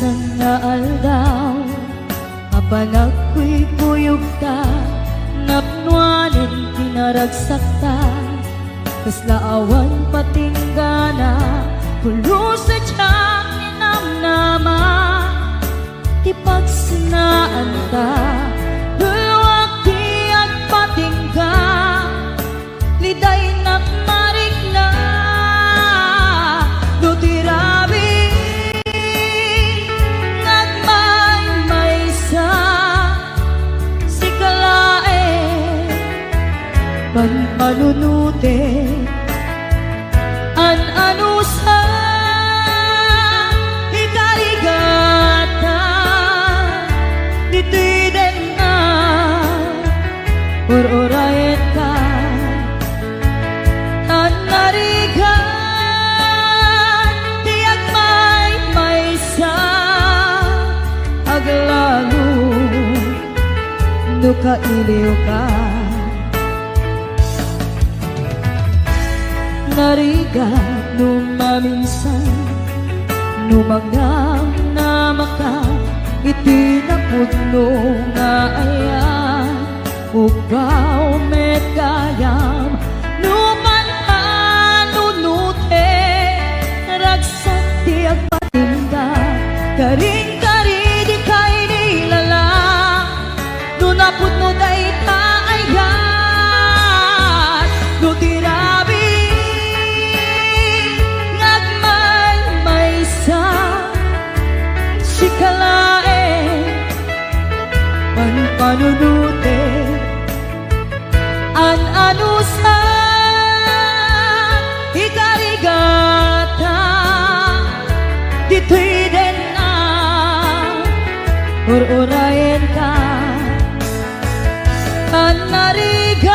Bisan nga aldaw apan ako'y kuyog ta, napnuanin kinaragsak ta, kasla awan patinggana, kulo sa tiyak ninamnama, ti pagsinaan ta, bulwak ti agpatingga, liday nakmarik na, do tirabi, nagmay-maysa, si kalae, panpanunute, an-ano sa ikarigata, dito'y din na, or-orayet ka, tanarigan, tiyak may-maysa, aglalo, nukailiw ka. Nariga numaminsan, numagam na maka, itinapudno nga ayan, ugaw met kayam, numananunute, ragsak di agpatinda, karing-kari di kay nilala, nunapudno day taayan, nutirabi, si kalae, panpanunute, an-ano sa ikarigata, dito'y din na, or-orayen ka, panarigan,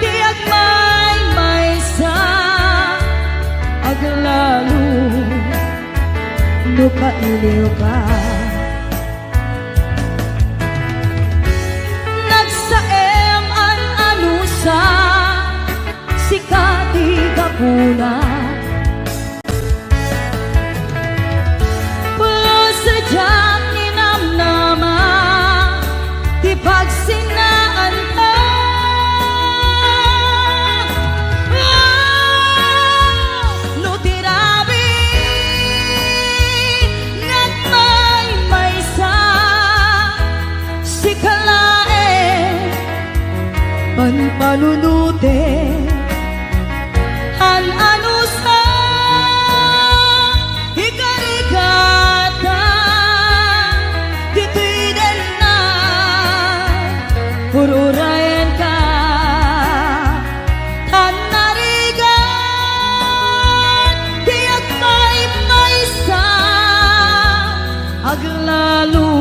tiyak may-maysa, aglalo, nukailiw ka. Nagsaem an-ano sa sikati kapuna, pulo sa diyang ninamnama, di pagsinaan ka. Panpanunute, an-ano sa ikarigata, dito'y din na, ururayan ka, tanarigan, tiyak may-maysa, aglalo,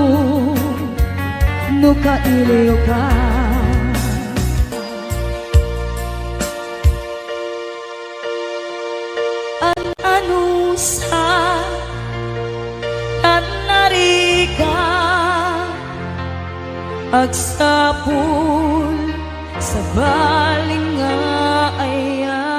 nukailiw ka. An-ano sa tanariga, agsapul sa baling nga ayan.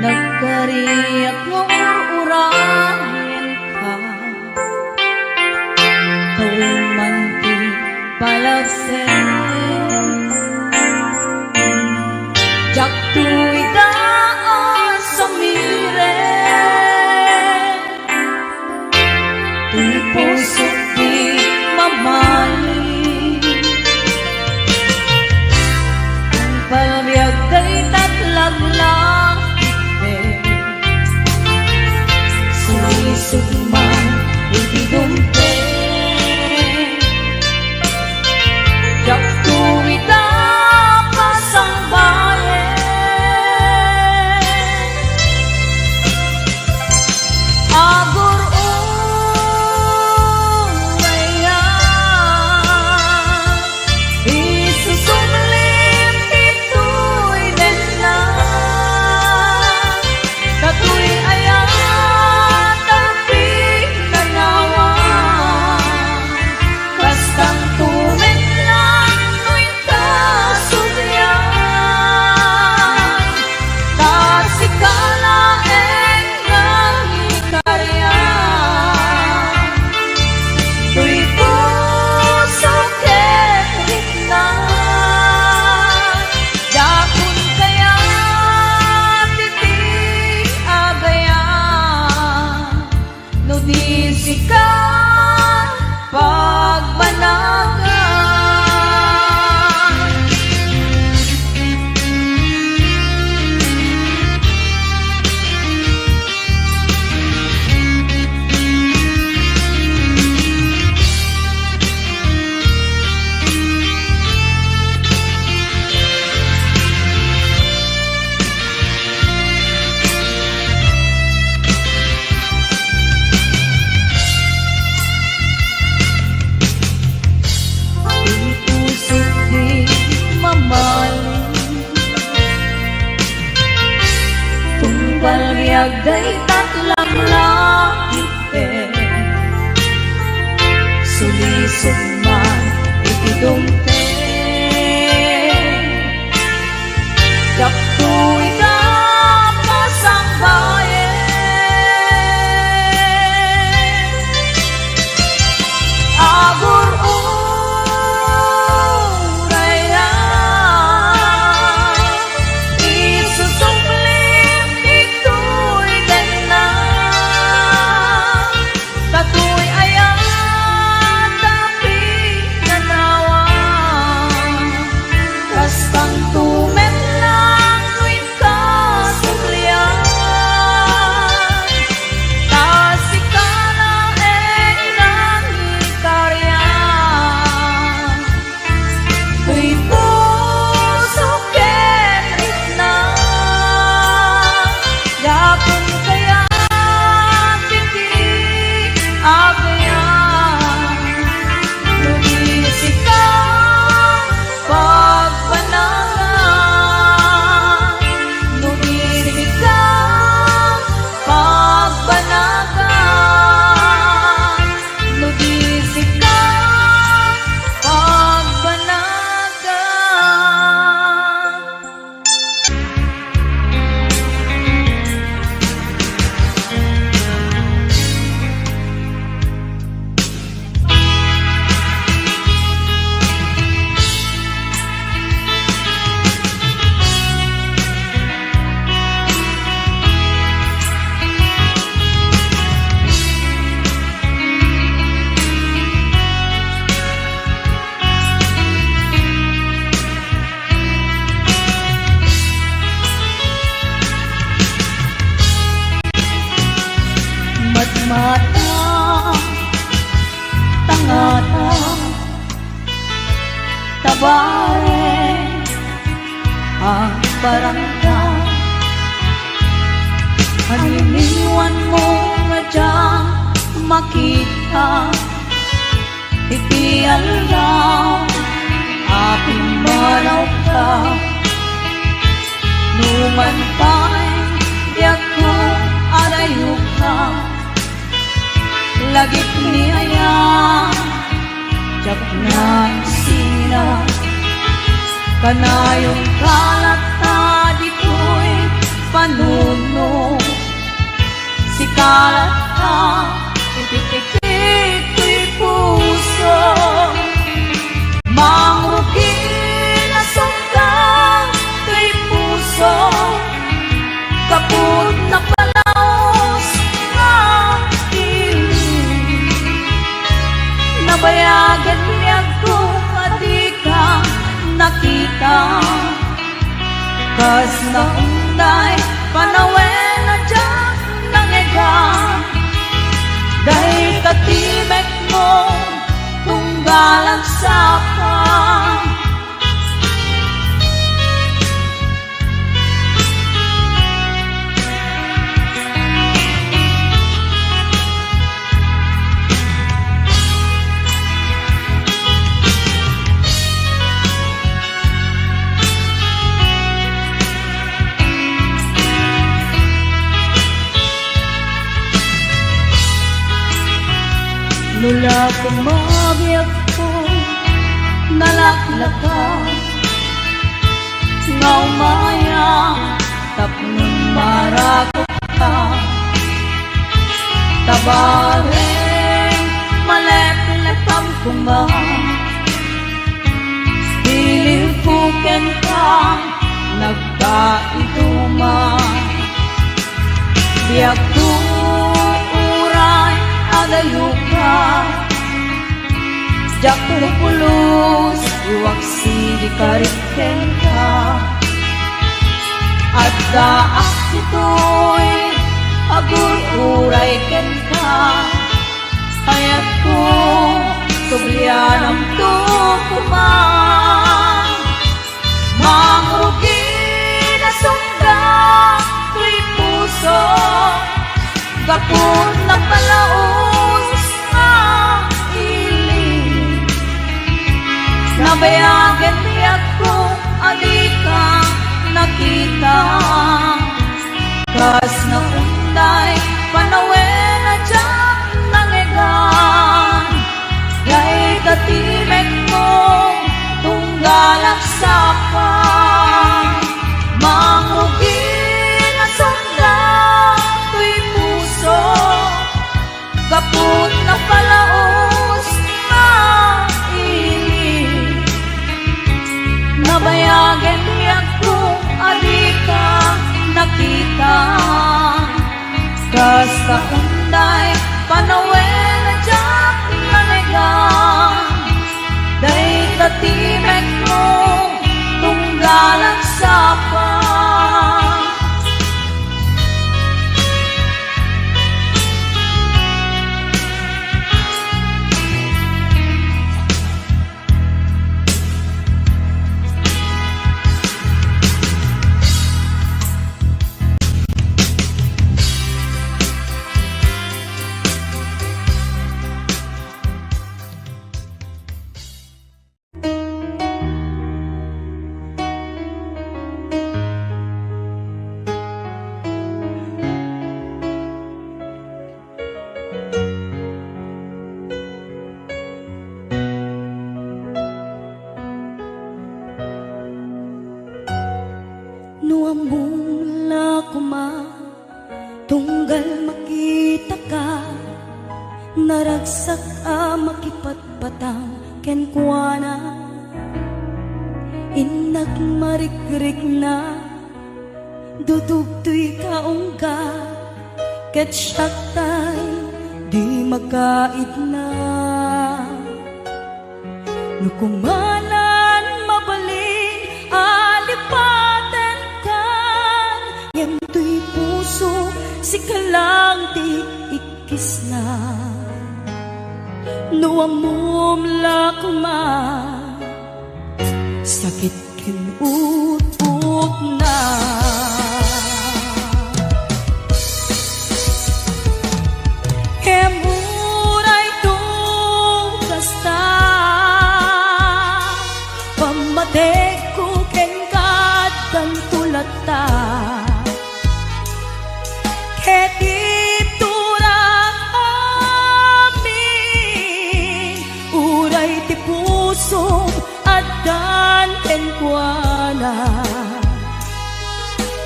Nagkariyak mo ur-urahin ka, tumanti palagsen, jak tu'y daan sa miren, tu'y puso't di mamali, ang palabiyag kay tatlag lang, sugman itidumpe, jak tu'y dapat ang bayan, agur bisikan pagbanagan. Palbiagday tatlang langit sulisod man itidumpe daktoy ka pasang bayan agur uray na mata tangata tabare ang barangay aniniwan mo nga diyang makita iti alaw aking manaw ka numan pa'y diyak ko arayo ka lagit niya jak na sina kanayong kalata dito'y panuno si kalata itikito'y puso mangruki na sungkang to'y puso kaput na palaos nabayagan niya kung di ka nakita kas naunday panawen na dyan nangega dahil katimek mo kung galang sapa Lula kumabiyag ko nalaklakan nga umaya tapnong marakot ka tabareng maleplepam kumang piling puken ka nagkaituman biyak tuuray agayo Jakong pulos, uwag sili kariken ka. At daak ito'y agur-uray ken ka. Sayat ko, sublianam to kumang. Mangrugi na sungga, tuy puso, gapon na palaos nga iling. Nabayagan niyak ko, alika nakita. Kas na unday, panawen na dyan nangigan. Dahil katimek mo, tunggalak sa pa. Mangrugi na sunda, tuy puso, kaput na palaos na ilig. Nabayagan niyak ko, alika nakita. Kas ka unday, panawen na dyan nangigan. Dahil katimek mo, tunggalan sa pa. Nuamong lakuma, tunggal makita ka. Naragsak a makipatpatang kenkwana. Inak marikrik na, dudugtoy kaungga. Ket syaktay, di magkait na. Nukumanan mabalin, alipaten kan. Yento'y puso, si kalang di ikis na. Nuamom lakuma, sakit kinut-ut na. Emuray to kasta, pamatek ko kengkat dan tulata. Ketip turak amin, uray ti puso adan kenkwana.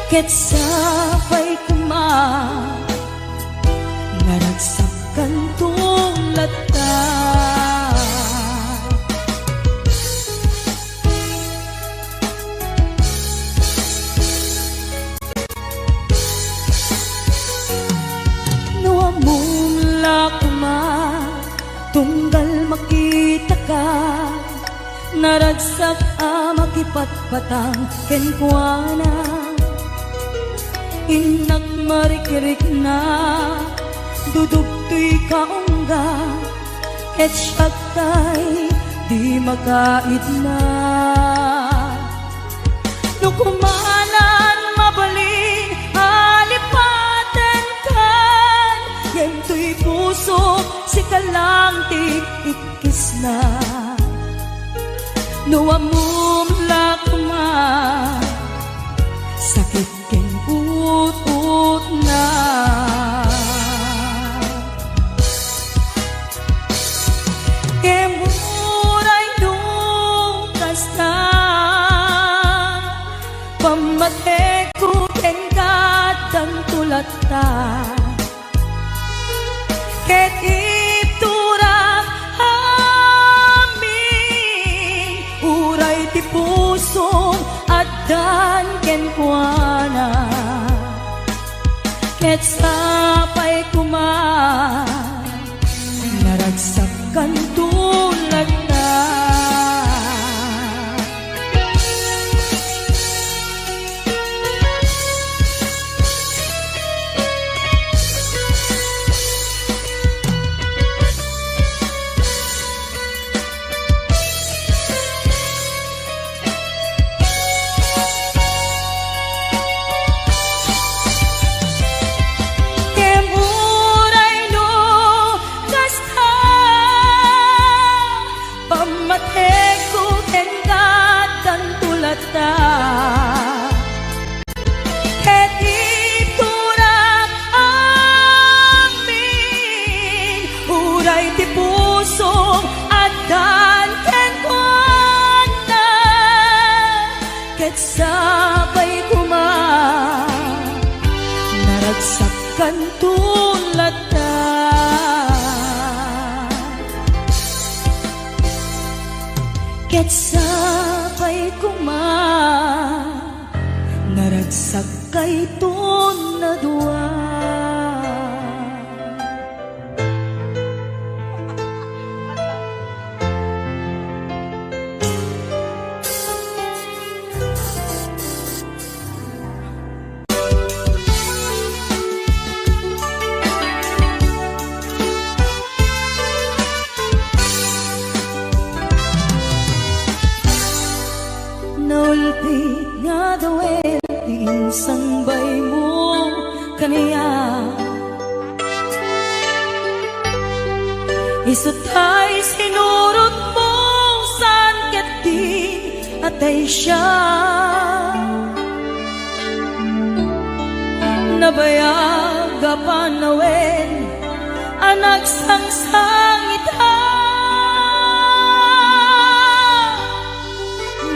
Ket sabay kuma, naragsakan tulata. Nuamong lakuma, tunggal makita ka. Naragsak a makipatpatang kenkwana. Inak marikrik na, dudugtoy kaungga. Ket syaktay, di magkait na. Nukumanan mabalin, alipaten kan. Yento'y puso, si kalang ti ikis na. Nuamom lakuma, sakit ken ut-ut na. Emuray nung kasta, pamatek ko kengkat dan tulata. Ket iturak amin, uray ti puso adan kenkwana. Ket sapay kuma, naragsakan tulata. ket sapay kuma naragsak kay ton na dua. Naulpit nga dawel sangbay mo kaniya, isutay sinurot mo san kati atay siya, nabayaga panawin anak sangsangita,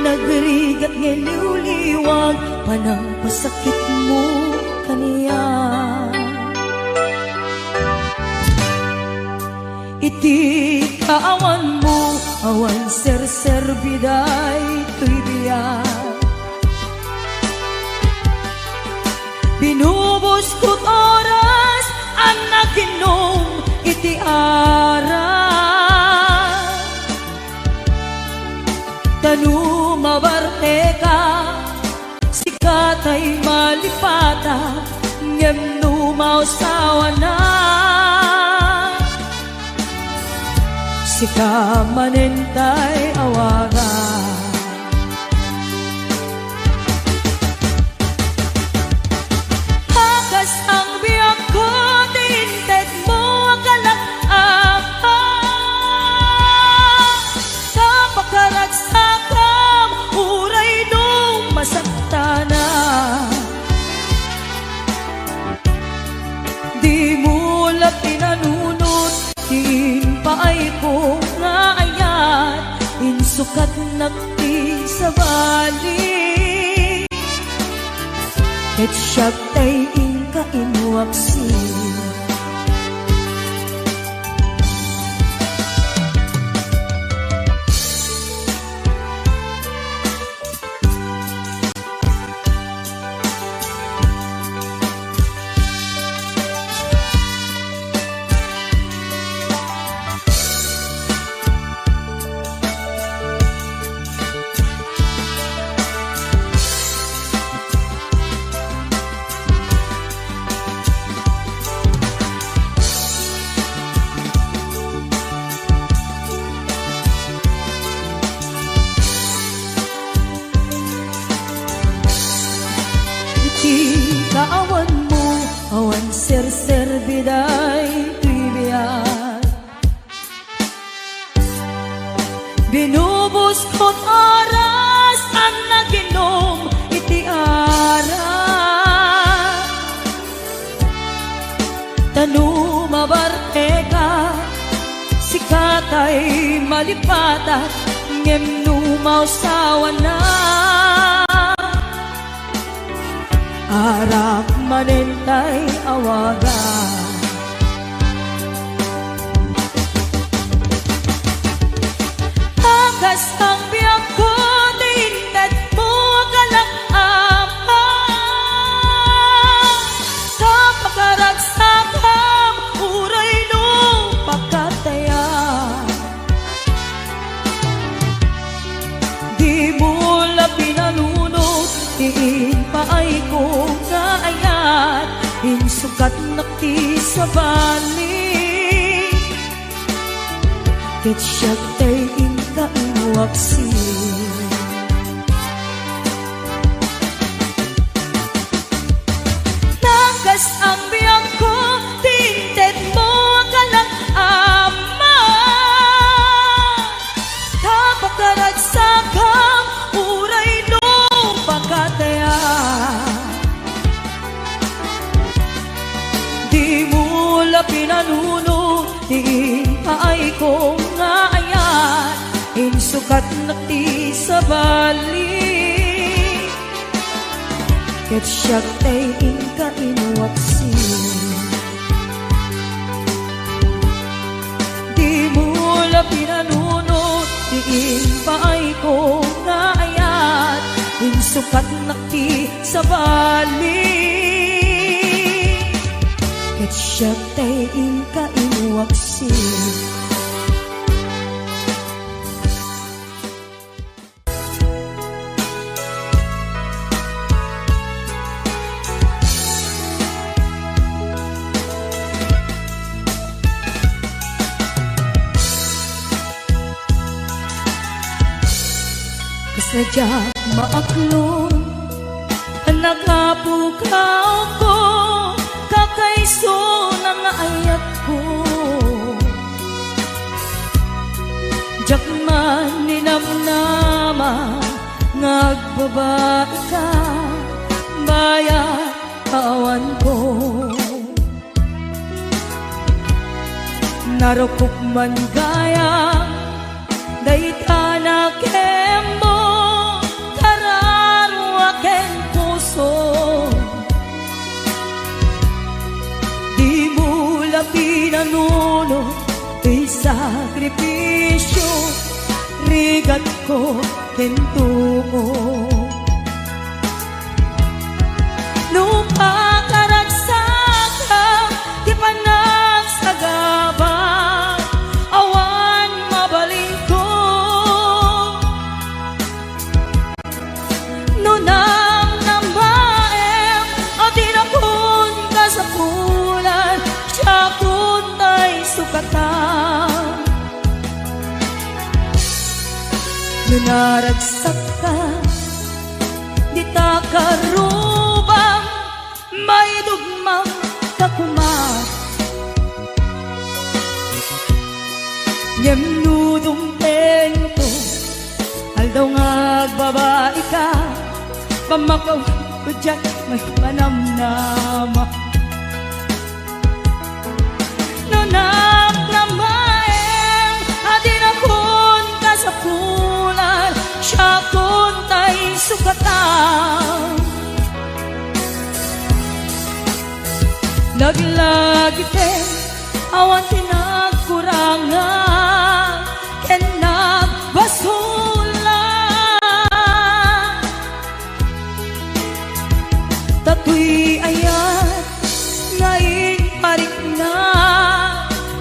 nagrigat ngeliw-liwag panang pasakit mo kaniya. Iti kaawan mo awan ser-ser biday tuy biyak, binubos ko't oras ang naginom iti ara, tanu mabarte ka sikatay malipata ngem numaw sawa na, sika manentay awaga. Hagas ang biyak ko tinted mo agalak apa, kapakaragsakam uray nung masaktana, di mo lang tinanunod paay ko nga ayat insukat nagti sa bali, ket siyak tay inka inuwaksi. Kaawan mo awan ser-ser biday tuy biyak, binubos ko't oras ang naginom iti ara, tanu mabarte ka sikatay malipata ngem numaw sawa na, arap manentay awaga. Hagas ang biyak ko tinted mo agalak apa, kapakaragsakam uray nung pagkataya, di mo lang pinanunod tiin paay ko nga ayat insukat nakti sa bali, ket siyak tay inka inuwaksi. Nagas ang biyak ko tinted mo agalak ama, kapakaragsakam uray nung pagkataya, di mo la pinanunod tiin paay ko nga ayat insukat nakti sa bali, ket siyak tay inka inuwaksi. Di mo la pinanunod tiin paay ko nga ayat insukat nakti sa bali ket siya tay inka inuwaksi Sadya maaklong nagapukaw ko kakaiso ng ayat ko jak man ninamnama nagbabae ka bayat kawan ko narukop man gaya dayit anak mo di mo labi nanuno di sakripisyo rigat ko kento ko nung pakaragsak ka di pa nagsagabang awan mabaling ko nunang namaem adi na kun kasapulan siya kun tay sukatan nunaragsak ka di ta karubang may dugmang kakumat nyemnudong tento aldaw nga babae ka pamakaw ko dyan may panamnama nunak na maeng adin akon kasapulan siya kun tay sukatan naglagi ten awan tinagkurangan ken nagbasulan tatoy ayat ngayon parik na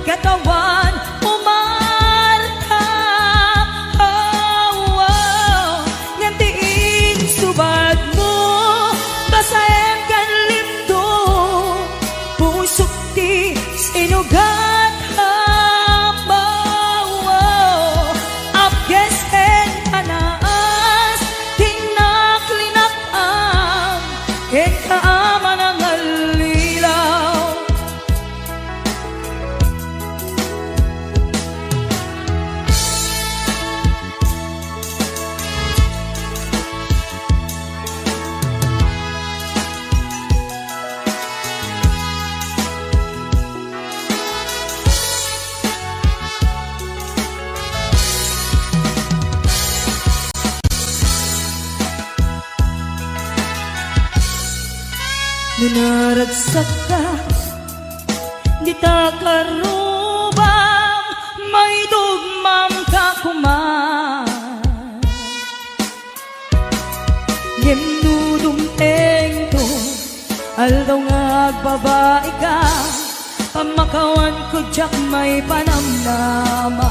katawan umarta ngantiin subad mo basayan kan lindo pusok di sinugat habaw apges en panaas tinaklinak ang ken kaaman ang alilaw nunaragsak ka di ta karubang may dugmam ka kuman yemnudong tento aldaw nga agbabae ka pamakawan ko jak may panamnama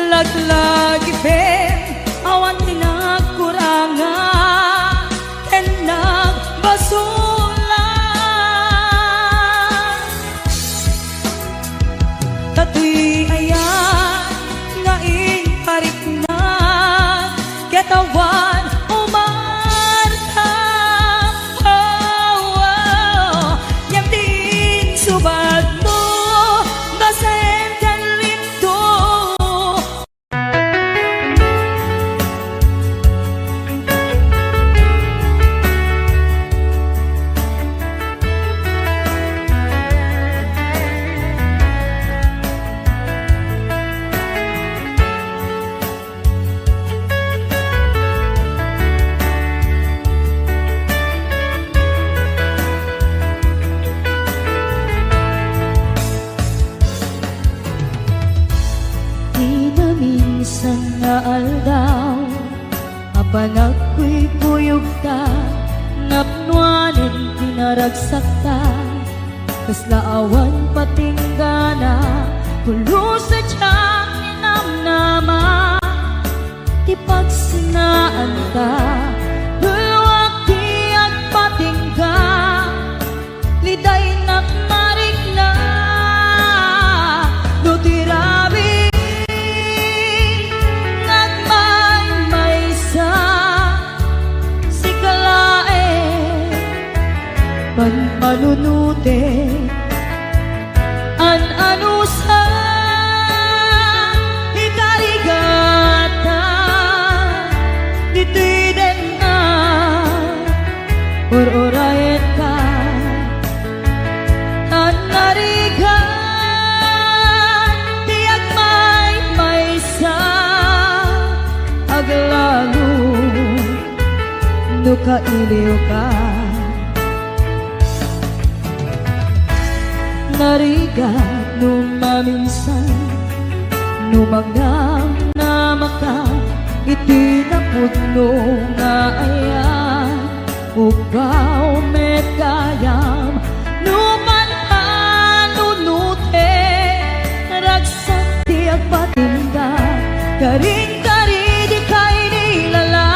laglagi pen awan tinagkurangan basulan tatoy ayan ngayon parik na ketawan umarta yang din subad mo basahin kan lindo ragsakta kaslaawan patinggana pulo sa tiyak ninamnama ti pagsinaan ta luwag ti at patingga liday nakmarik na no tirabi nagmaymaysa si kalae panpanunute an anusa ikarigata ditiden na ororayet ka an narigan tiyak maysa aglalu no kailiw ka narigat numaminsan numangang na maka itinapudno nga ayan ugaw met kayam numananunute ragsak tiyak patinda karing-kari di kay nilala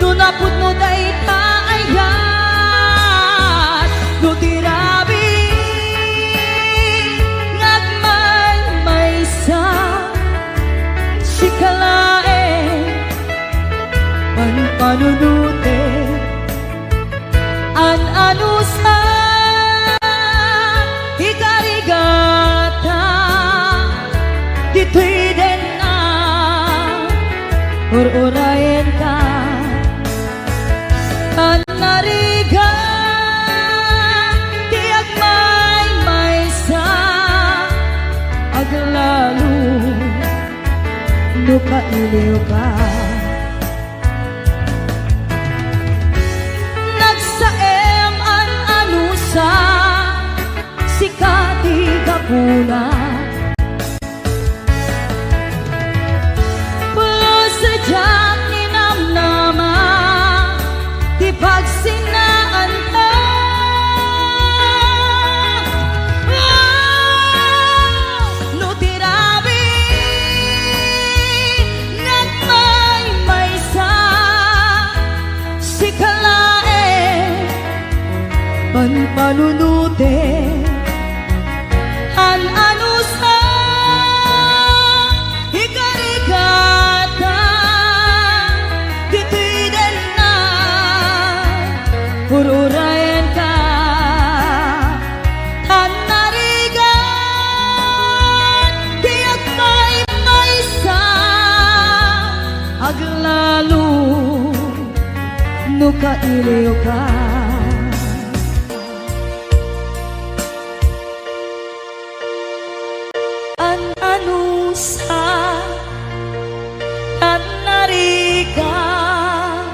nunapudno day taayan nutirabi si kalae panpanunute an anusa ikarigata dito'y din na ororayen ka an narigan tiyak maysa aglalu no kailiw ka nagsaem an anusa si katigapuna pulo sa diyak ninamnama ti pagsinaan ka no tirabi si kalae panpanunute an anusa ikarigata ditiden na ururayan ka tan narigan tiyak maysa aglalu no kailiw ka an anusa an narigan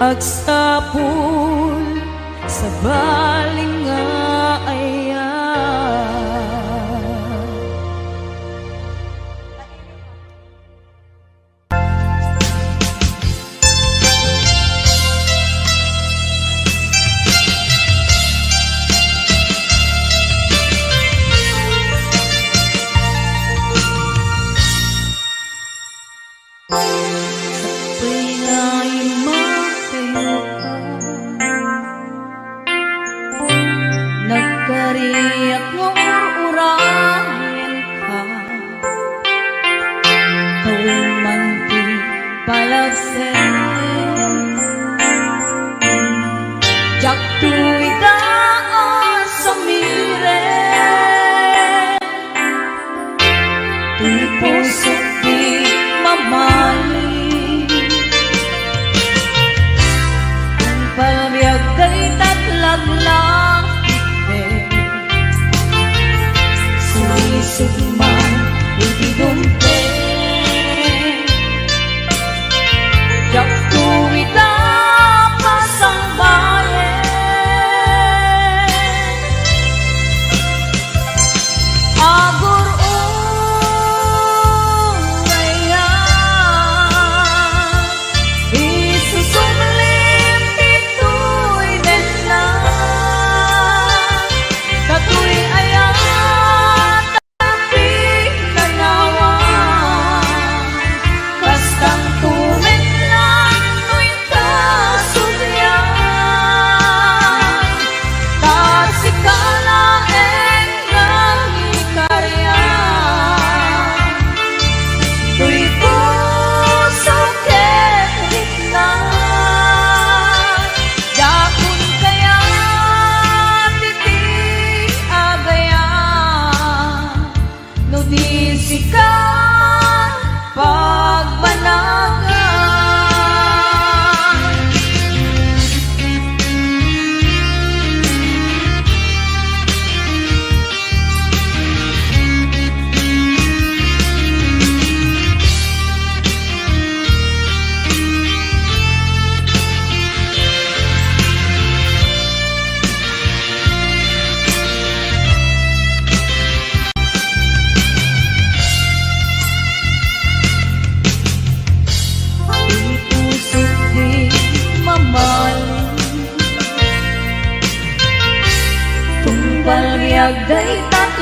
agsapul sa baling nga ayan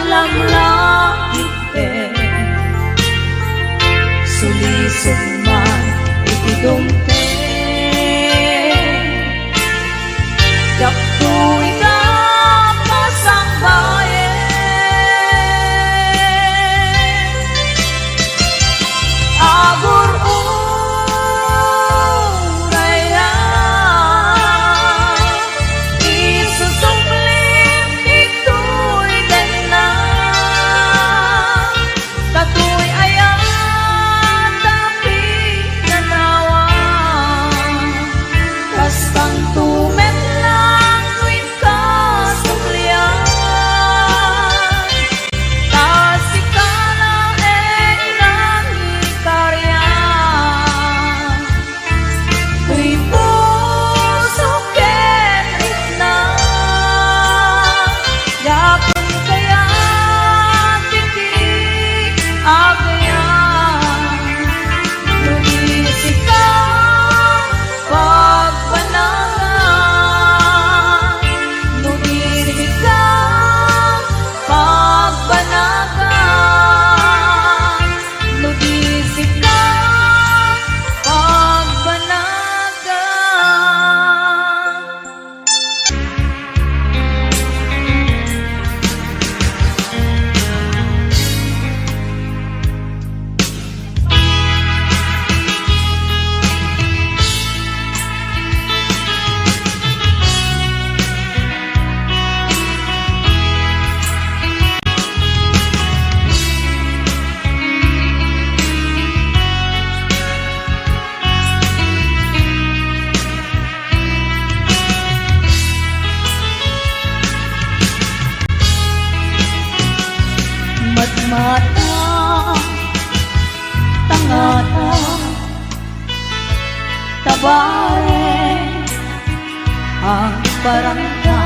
alam langit sulisod man itidumpe Jaktu'y ka pasang bayan Agur uraya Isusunglim ito'y dana Katu'y ayan tapi nanawa Kastang tumen lang tuwing kasuklian Kasi ka na ng ikaryan Tuy puso kenit na Yapon kaya titik agayan Lumisi ka pagbanangan Lumisi ka pagbanangan Lumisi ka pagbanangan Matmata, tangata, tabare, ang barangka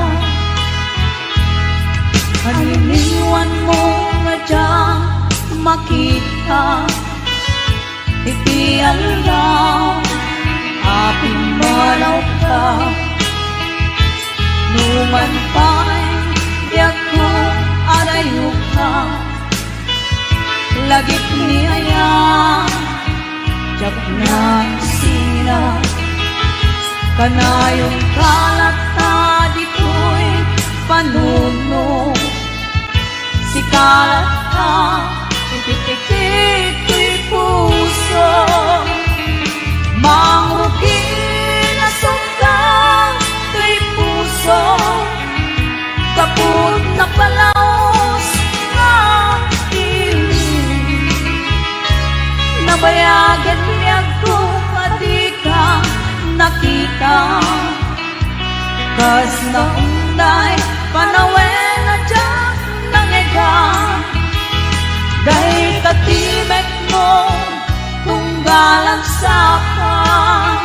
Aniniwan mo nga dyan makita Iti alaw, aping manaw ka Numan pa'y diyak ko arayo ka Lagit niya Tiyak na sila Kanayong kalata dito'y panuno Si kalata Ipitikito'y puso Mangrugi na sungkang to'y puso Kaput na palaos na iling Nabayagan niya kung di ka nakita Kas na unday panawen na dyan nangigan Dahil katimek mo kung galang sapan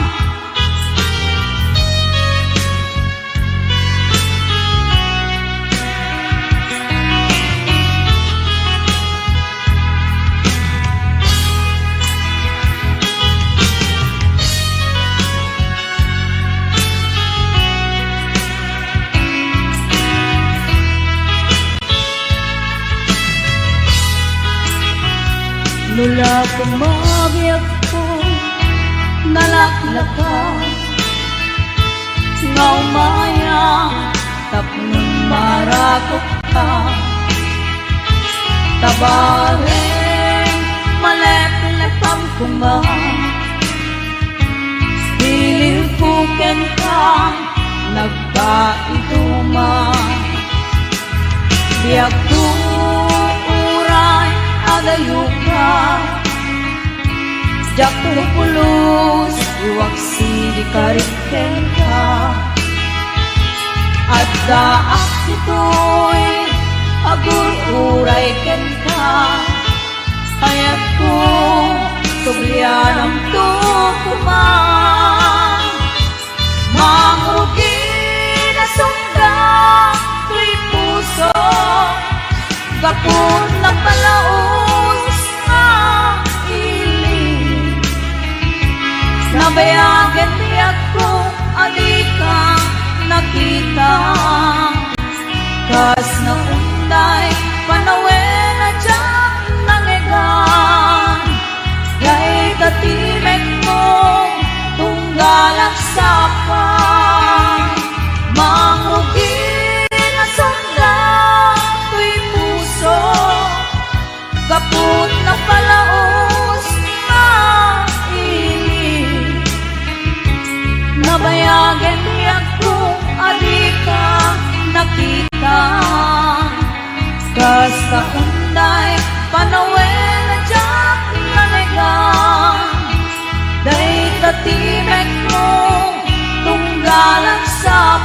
Lula kumabiyag ko nalaklakan Nga umaya tapnong marakot ka Tabareng maleplepam kumang Piling puken ka nagkaituman Biyak tuuray agayuka Jak tulupulus iwak sili kariken ka At daak ito'y agur-uray ken ka Hayat ko sublian ang tukuman Mangrugi na sungga tuy puso Gapon na palaos na iling Nabayagan niya kung alika nakita Kas na unday panaw timek mong tunggalan sa